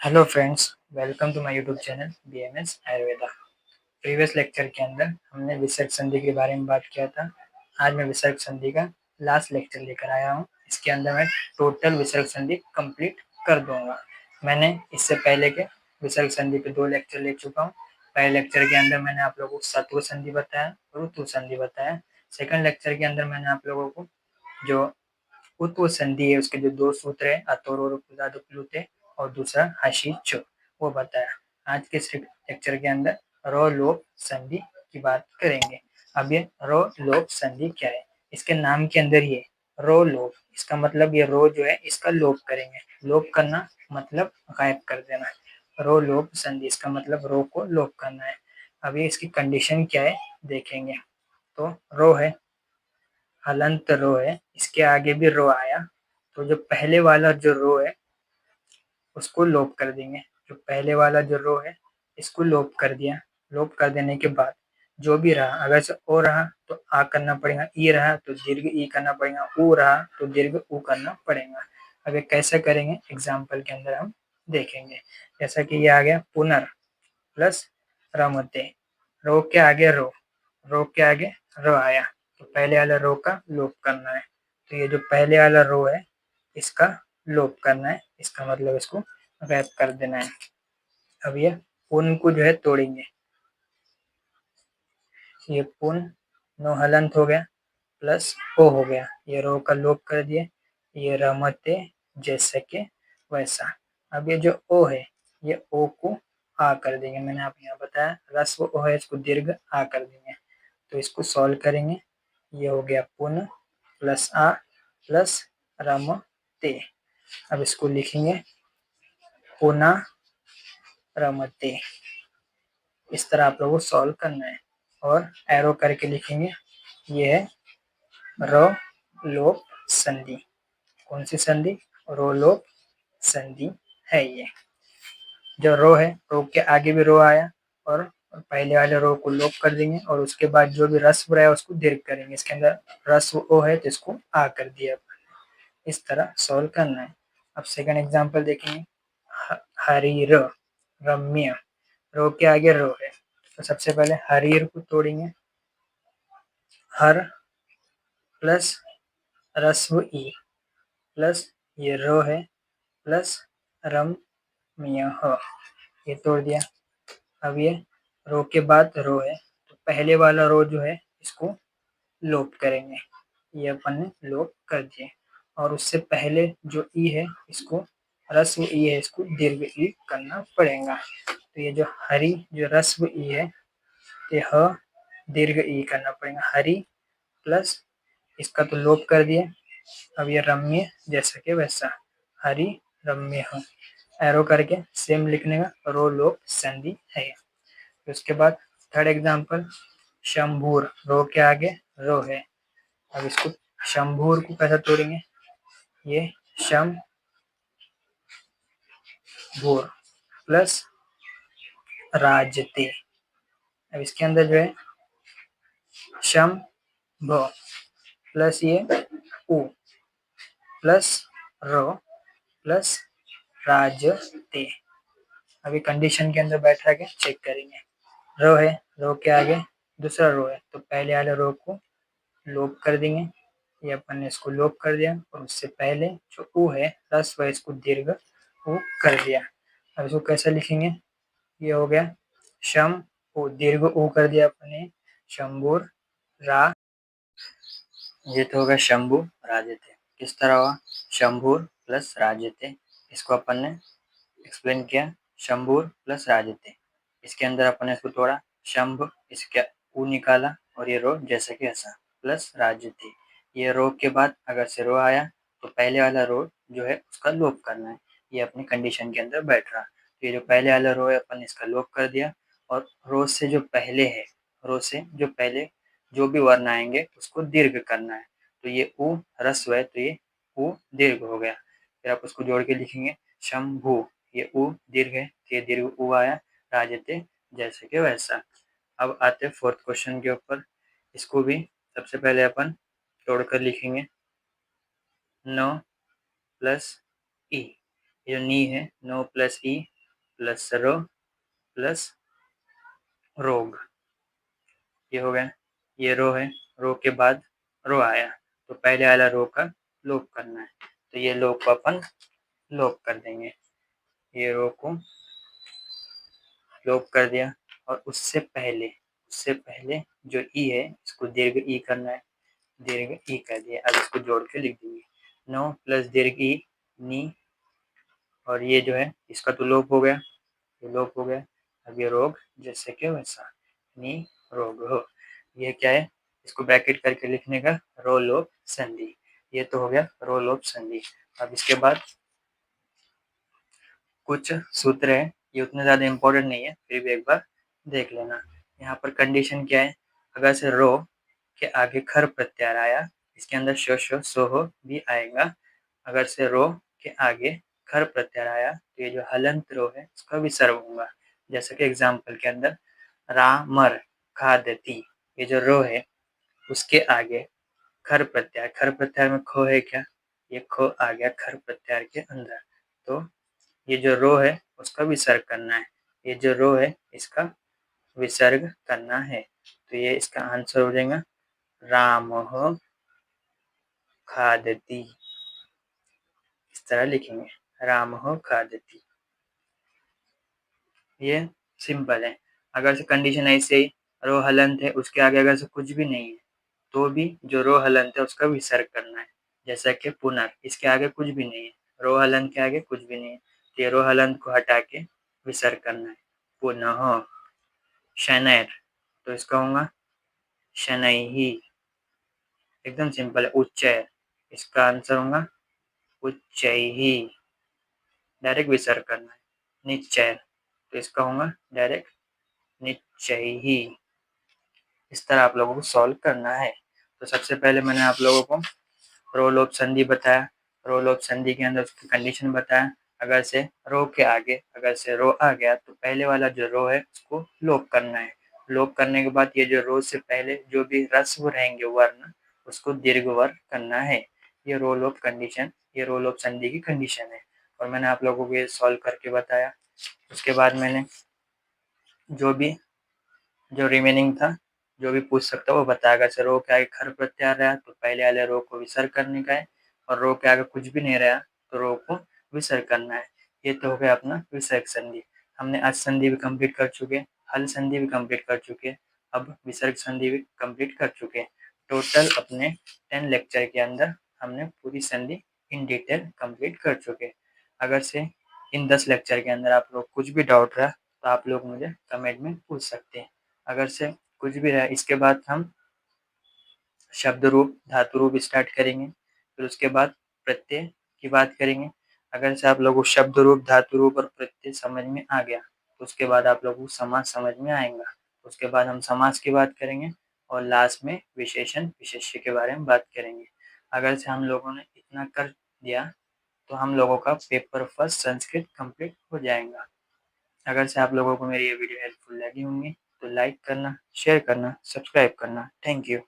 Hello friends, welcome to my YouTube channel BMS Ayurveda. Previous lecture के अंदर हमने विसर्ग संधि के बारे में बात किया था। आज मैं विसर्ग संधि का लास्ट लेक्चर लेकर आया हूँ। इसके अंदर मैं टोटल विसर्ग संधि कंप्लीट कर दूंगा। मैंने इससे पहले के विसर्ग संधि पे 2 लेक्चर ले चुका हूँ। पहले लेक्चर के अंदर मैंने आप लोगों को सत्व संधि बताया और उत्व संधि बताया। सेकंड लेक्चर के अंदर मैंने आप लोगों को जो उत्व संधि है उसके जो 2 सूत्र है अतोरोरुपदादुप्लुते और दूसरा हशी चु वो बताया। आज के इस लेक्चर के अंदर रो लोप संधि की बात करेंगे। अब ये रो लोप संधि क्या है? इसके नाम के अंदर ये रो लोप, इसका मतलब ये रो जो है इसका लोप करेंगे। लोप करना मतलब गायब कर देना। रो लोप संधि इसका मतलब रो को लोप करना है। अब ये इसकी कंडीशन क्या है देखेंगे। तो रो है, हलंत रो है, इसके आगे भी रो आया तो जो पहले वाला जो रो है उसको लोप कर देंगे। जो पहले वाला जो रो है इसको लोप कर दिया। लोप कर देने के बाद जो भी रहा, अगर से ओ रहा तो आ करना पड़ेगा, ई रहा तो दीर्घ ई करना पड़ेगा, ऊ रहा तो दीर्घ ऊ करना पड़ेगा। अब ये कैसे करेंगे एग्जाम्पल के अंदर हम देखेंगे। जैसा कि ये आ गया पुनर प्लस रमते, रो के आगे रो, रो के आगे रो आया तो पहले वाला रो का लोप करना है। तो ये जो पहले वाला रो है इसका लोप करना है, इसका मतलब इसको गायब कर देना है। अब ये पुन को जो है तोड़ेंगे। ये पुन नो हलंत हो गया प्लस ओ हो गया, ये रो का लोप कर दिए। ये रमते जैसे के वैसा। अब ये जो ओ है ये ओ को आ कर देंगे। मैंने आप यहाँ बताया रस्व ओ है, इसको दीर्घ आ कर देंगे। तो इसको सॉल्व करेंगे। ये हो गया पुन प्लस आ प्लस रम ते। अब इसको लिखेंगे पुना रमते। इस तरह आप लोगों को सॉल्व करना है और एरो करके लिखेंगे। ये है रो लोप संधि। कौन सी संधि? रो लोप संधि है ये। जो रो है, रो के आगे भी रो आया और पहले वाले रो को लोप कर देंगे और उसके बाद जो भी रस्व रहा है उसको दीर्घ करेंगे। इसके अंदर रस्व ओ है तो इसको आ कर दिया। इस तरह सॉल्व करना है। अब सेकंड एग्जांपल देखेंगे। हरीर रम्य, रो के आगे रो है तो सबसे पहले हरीर को तोड़ेंगे। हर प्लस रस्व ई प्लस ये रो है प्लस रम मिया हो, ये तोड़ दिया। अब ये रो के बाद रो है तो पहले वाला रो जो है इसको लोप करेंगे। ये अपन ने लोप कर दिए और उससे पहले जो ई है इसको रस्व ई है इसको दीर्घ ई करना पड़ेगा। तो ये जो हरी जो रस्व ई है ये ह दीर्घ ई करना पड़ेगा। हरी प्लस इसका तो लोप कर दिए। अब ये रम्य जैसा कि वैसा हरि रम्य हो, एरो करके सेम लिखने का रो लोप संधि है। उसके बाद थर्ड एग्जांपल शंभूर, रो के आगे रो है। अब इसको शंभूर को कैसे तोड़ेंगे? ये शम भूर प्लस राजते। अब इसके अंदर जो है शम भ प्लस ये उ प्लस रो प्लस राजते। अभी कंडीशन के अंदर बैठ रह के चेक करेंगे। रो है, रो के आगे दूसरा रो है तो पहले वाले रो को लोप कर देंगे। ये अपन ने इसको लोप कर दिया और उससे पहले जो ऊ है रस्व है इसको दीर्घ ऊ कर दिया। अब इसको कैसे लिखेंगे? ये हो गया शम ऊ, दीर्घ ऊ कर दिया अपने शंभूर रा। ये तो होगा शंभु राजते। किस तरह हुआ? शंभूर प्लस राजते, इसको अपन ने एक्सप्लेन किया। शंभूर प्लस राजते, इसके अंदर अपन ने इसको तोड़ा, शंभ इसके ऊ निकाला और ये रो जैसे कि ऐसा प्लस राजते। ये रो के बाद अगर से रो आया तो पहले वाला रो जो है उसका लोप करना है। ये अपनी कंडीशन के अंदर बैठ रहा। तो ये जो पहले वाला रो है अपन इसका लोप कर दिया और रो से जो पहले है, रो से जो पहले जो भी वर्ण आएंगे उसको दीर्घ करना है। तो ये ऊ ह्रस्व है तो ये ऊ दीर्घ हो गया। फिर आप उसको जोड़ के लिखेंगे शंभु, ये ऊ दीर्घ है तो ये दीर्घ ऊ आया। राजते जैसे कि वैसा। अब आते फोर्थ क्वेश्चन के ऊपर। इसको भी सबसे पहले अपन तोड़कर लिखेंगे। नो प्लस ई, ये नी है, नो प्लस ई प्लस रो प्लस रोग, ये हो गया। ये रो है, रो के बाद रो आया, तो पहले वाला रो का लोप करना है, तो ये लोप को अपन लोप कर देंगे। ये रो को लोप कर दिया, और उससे पहले जो ई है इसको दीर्घ ई करना है, दीर्घ ई कर दिया। अब इसको जोड़ के लिख देंगे, नो प्लस दीर्घ ई नी, और ये जो है इसका तो लोप हो गया, ये लोप हो गया। अब ये रोग जैसे कि वैसा, नी रोग हो, ये क्या है, इसको ब्रैकेट करके लिखने का रो लोप संधि, ये तो हो गया रो लोप संधि। अब इसके बाद कुछ सूत्र है, ये उतने ज़्यादा इम्पोर्टेंट नहीं है, फिर भी एक बार देख लेना। यहाँ पर कंडीशन क्या है, अगर से रो के आगे खर प्रत्यार आया, इसके अंदर शो सो हो भी आएगा। अगर से रो के आगे खर प्रत्यार आया तो ये जो हलंत रो है उसका विसर्ग होगा। जैसे कि एग्जाम्पल के अंदर रामर खादती, ये जो रो है उसके आगे खर प्रत्यार में खो है क्या, ये खो आ गया खर प्रत्यार के अंदर, तो ये जो रो है उसका विसर्ग करना है, ये जो रो है इसका विसर्ग करना है, तो ये इसका आंसर हो जाएगा रामः खादति। इस तरह लिखेंगे, रामः खादति। ये सिंपल है। अगर से कंडीशन ऐसे ही रो हलंत है, उसके आगे अगर से कुछ भी नहीं है तो भी जो रो हलंत है उसका विसर्ग करना है। जैसा कि पुनः, इसके आगे कुछ भी नहीं है, रो हलंत के आगे कुछ भी नहीं है, तो ये रो हलंत को हटा के विसर्ग करना है, पुनः। शनैर, तो इसका होगा शनैहि, एकदम सिंपल है। उच्चय, इसका आंसर होगा उच्चैहि, डायरेक्ट विसर्ग करना है। निश्चय, तो इसका होगा डायरेक्ट निश्चैहि। इस तरह आप लोगों को सॉल्व करना है। तो सबसे पहले मैंने आप लोगों को रो लोप संधि बताया, रो लोप संधि के अंदर उसकी कंडीशन बताया। अगर से रो के आगे अगर से रो आ गया तो पहले वाला जो रो है उसको लोप करना है। लोप करने के बाद ये जो रो से पहले जो भी ह्रस्व रहेंगे वर्ण उसको दीर्घ वर्ण करना है। ये रो लोप कंडीशन, ये रो लोप संधि की कंडीशन है, और मैंने आप लोगों को ये सॉल्व करके बताया। उसके बाद मैंने जो रिमेनिंग था, जो भी पूछ सकता वो बताया। अगर से रो के आगे खर प्रत्यार रहा तो पहले वाले रो को विसर्ग करने का है, और रो के आगे कुछ भी नहीं रहा तो रो को विसर्ग करना है। ये तो हो गया अपना विसर्ग संधि। हमने अच संधि भी कंप्लीट कर चुके, हल संधि भी कंप्लीट कर चुके, अब विसर्ग संधि भी कंप्लीट कर चुके। टोटल अपने 10 लेक्चर के अंदर हमने पूरी संधि इन डिटेल कंप्लीट कर चुके। अगर से इन 10 लेक्चर के अंदर आप लोग कुछ भी डाउट रहा तो आप लोग मुझे कमेंट में पूछ सकते हैं। अगर से कुछ भी रहा, इसके बाद हम शब्द रूप धातु रूप स्टार्ट करेंगे, फिर उसके बाद प्रत्यय की बात करेंगे। अगर से आप लोगों को शब्द रूप धातु रूप और प्रत्यय समझ में आ गया तो उसके बाद आप लोगों को समास समझ में आएगा। उसके बाद हम समास की बात करेंगे, और लास्ट में विशेषण विशेष्य के बारे में बात करेंगे। अगर से हम लोगों ने इतना कर दिया तो हम लोगों का पेपर फर्स्ट संस्कृत कंप्लीट हो जाएगा। अगर से आप लोगों को मेरी ये वीडियो हेल्पफुल लगी होंगी तो लाइक करना, शेयर करना, सब्सक्राइब करना। Thank you.